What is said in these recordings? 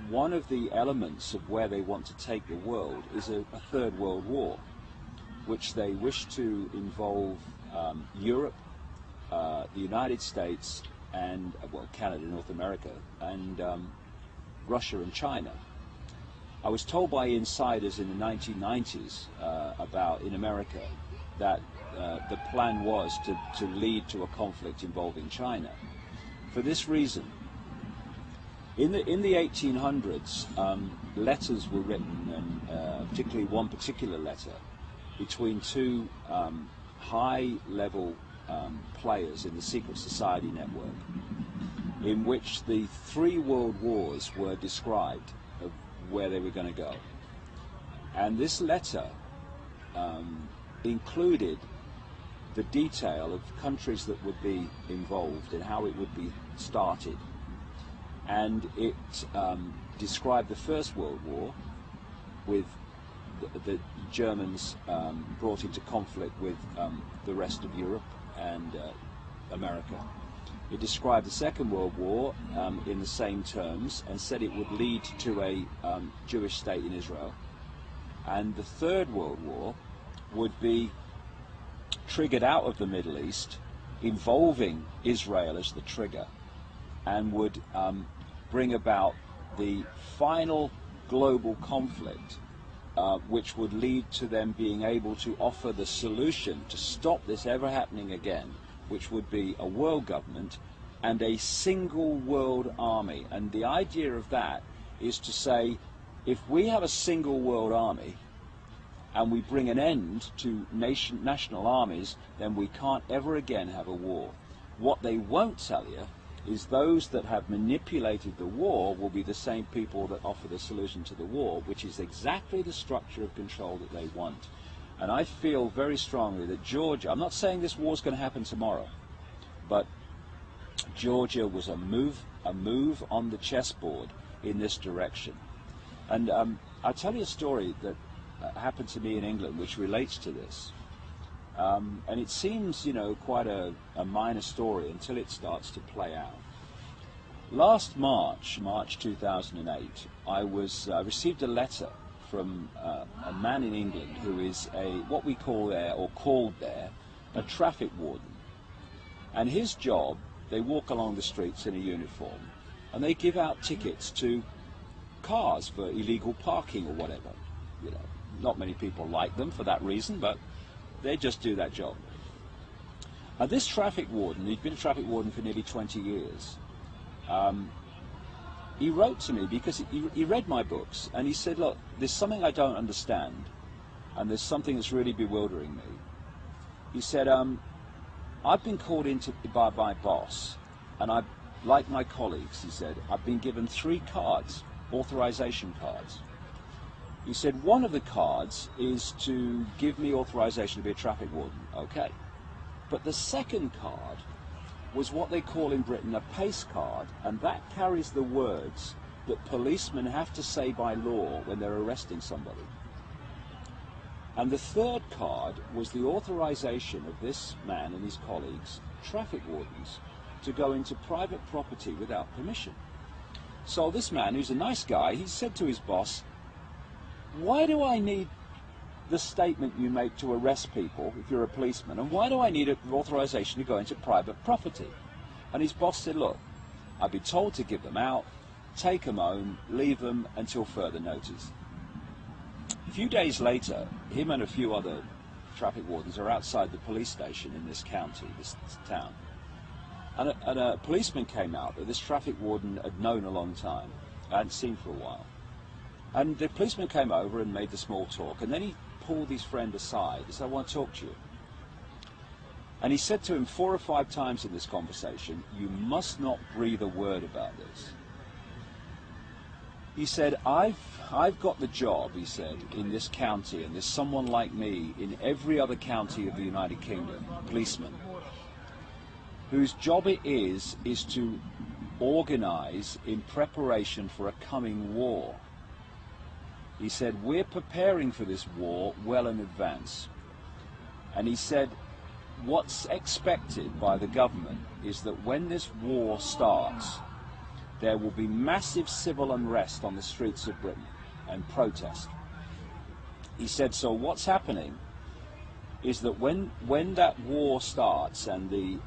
one of the elements of where they want to take the world is a third world war, which they wish to involve Europe, the United States, and well, Canada, North America, and Russia and China. I was told by insiders in the 1990s in America that the plan was to lead to a conflict involving China. For this reason, in the 1800s, letters were written, and particularly one particular letter, between two high-level players in the secret society network, in which the 3 world wars were described of where they were going to go. And this letter included the detail of countries that would be involved and how it would be started. And it described the First World War, with the Germans brought into conflict with the rest of Europe and America. It described the Second World War in the same terms and said it would lead to a Jewish state in Israel. And the Third World War would be triggered out of the Middle East, involving Israel as the trigger, and would bring about the final global conflict, which would lead to them being able to offer the solution to stop this ever happening again, which would be a world government and a single world army. And the idea of that is to say, if we have a single world army and we bring an end to national armies, then we can't ever again have a war. What they won't tell you is those that have manipulated the war will be the same people that offer the solution to the war, which is exactly the structure of control that they want. And I feel very strongly that Georgia, I'm not saying this war's going to happen tomorrow, but Georgia was a move on the chessboard in this direction. And I'll tell you a story that happened to me in England which relates to this. And it seems, you know, quite a minor story until it starts to play out. Last March 2008, I received a letter from a man in England who is what we call there, or called there, a traffic warden. And his job, they walk along the streets in a uniform, and they give out tickets to cars for illegal parking or whatever. You know, not many people like them for that reason, but they just do that job. And this traffic warden, he'd been a traffic warden for nearly 20 years. He wrote to me because he read my books, and he said, look, there's something I don't understand, and there's something that's really bewildering me. He said, I've been called in by my boss, and like my colleagues, he said, I've been given 3 cards, authorization cards. He said, one of the cards is to give me authorization to be a traffic warden. Okay. But the second card was what they call in Britain a pace card, and that carries the words that policemen have to say by law when they're arresting somebody. And the third card was the authorization of this man and his colleagues, traffic wardens, to go into private property without permission. So this man, who's a nice guy, he said to his boss, why do I need the statement you make to arrest people if you're a policeman, and why do I need an authorization to go into private property? And his boss said, look, I've been told to give them out, take them home, leave them until further notice. A few days later, him and a few other traffic wardens are outside the police station in this county, this town. And a policeman came out that this traffic warden had known a long time, I hadn't seen for a while. And the policeman came over and made the small talk, and then he pulled his friend aside. He said, I want to talk to you. And he said to him 4 or 5 times in this conversation, you must not breathe a word about this. He said, I've got the job, he said, in this county, and there's someone like me in every other county of the United Kingdom, policeman, whose job it is to organize in preparation for a coming war. He said, we're preparing for this war well in advance. And he said, what's expected by the government is that when this war starts, there will be massive civil unrest on the streets of Britain and protest. He said, so what's happening is that when that war starts and the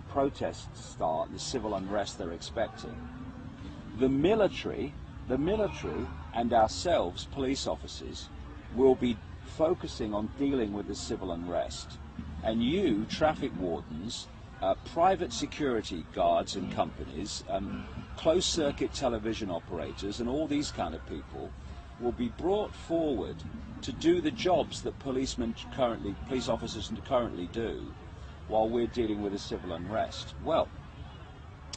protests start, the civil unrest they're expecting, the military and ourselves, police officers, will be focusing on dealing with the civil unrest. And you, traffic wardens, private security guards and companies, closed-circuit television operators, and all these kind of people will be brought forward to do the jobs that police officers currently do while we're dealing with a civil unrest. Well,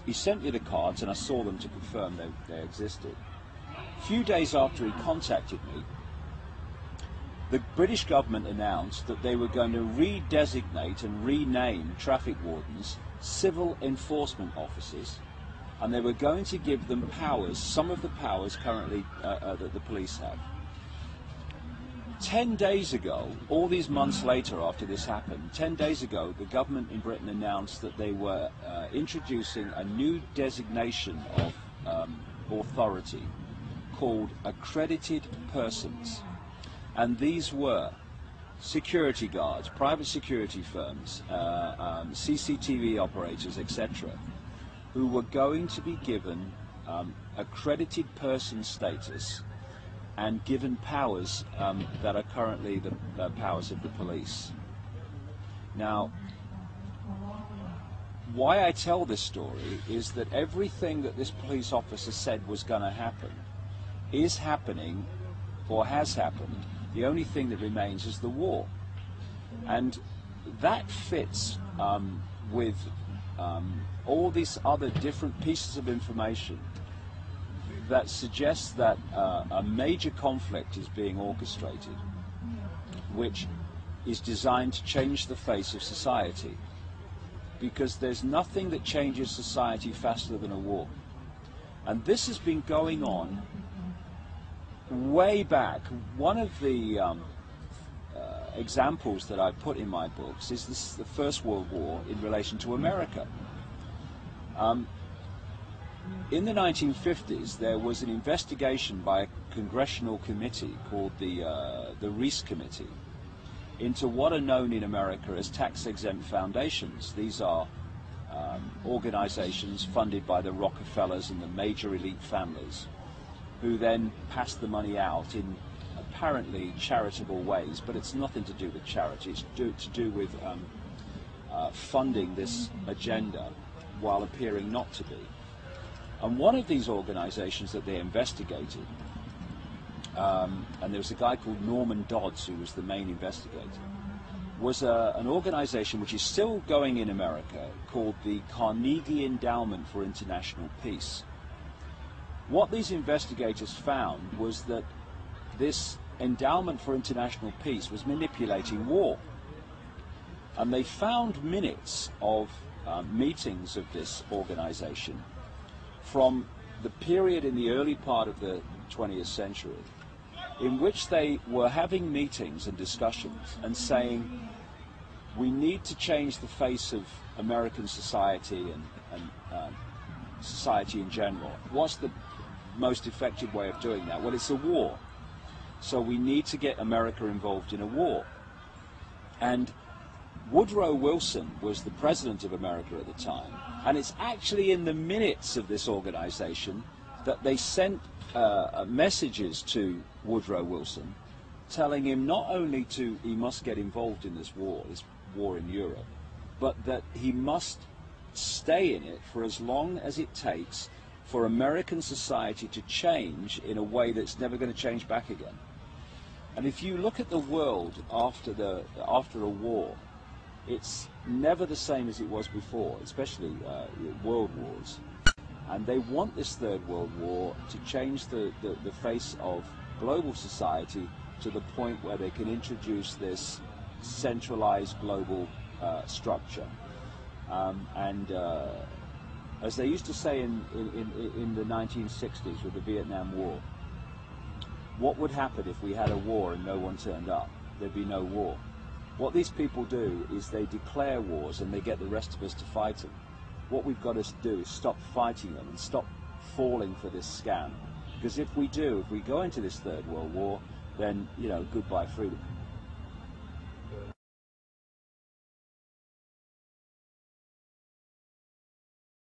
he sent me the cards and I saw them to confirm they existed. A few days after he contacted me, the British government announced that they were going to redesignate and rename traffic wardens civil enforcement officers, and they were going to give them powers, some of the powers currently that the police have. 10 days ago, all these months later after this happened, 10 days ago, the government in Britain announced that they were introducing a new designation of authority called accredited persons. And these were security guards, private security firms, CCTV operators, etc., who were going to be given accredited person status and given powers that are currently the powers of the police. Now, why I tell this story is that everything that this police officer said was going to happen is happening or has happened. The only thing that remains is the war. And that fits with all these other different pieces of information that suggests that a major conflict is being orchestrated, which is designed to change the face of society. Because there's nothing that changes society faster than a war. And this has been going on way back. One of the examples that I put in my books is the First World War in relation to America. In the 1950s, there was an investigation by a congressional committee called the Reese Committee into what are known in America as tax-exempt foundations. These are organizations funded by the Rockefellers and the major elite families, who then pass the money out in apparently charitable ways, but it's nothing to do with charity. It's to do with funding this agenda while appearing not to be. And one of these organizations that they investigated, and there was a guy called Norman Dodds who was the main investigator, was an organization which is still going in America called the Carnegie Endowment for International Peace. What these investigators found was that this Endowment for International Peace was manipulating war. And they found minutes of meetings of this organization from the period in the early part of the 20th century, in which they were having meetings and discussions and saying, we need to change the face of American society and society in general. What's the most effective way of doing that? Well, it's a war. So we need to get America involved in a war. And Woodrow Wilson was the president of America at the time, and it's actually in the minutes of this organization that they sent messages to Woodrow Wilson telling him not only he must get involved in this war in Europe, but that he must stay in it for as long as it takes for American society to change in a way that's never going to change back again. And if you look at the world after a war, it's never the same as it was before, especially world wars. And they want this Third World War to change the face of global society to the point where they can introduce this centralized global structure. As they used to say in the 1960s with the Vietnam War, what would happen if we had a war and no one turned up? There'd be no war. What these people do is they declare wars and they get the rest of us to fight them. What we've got to do is stop fighting them and stop falling for this scam. Because if we go into this Third World War, then, you know, goodbye freedom.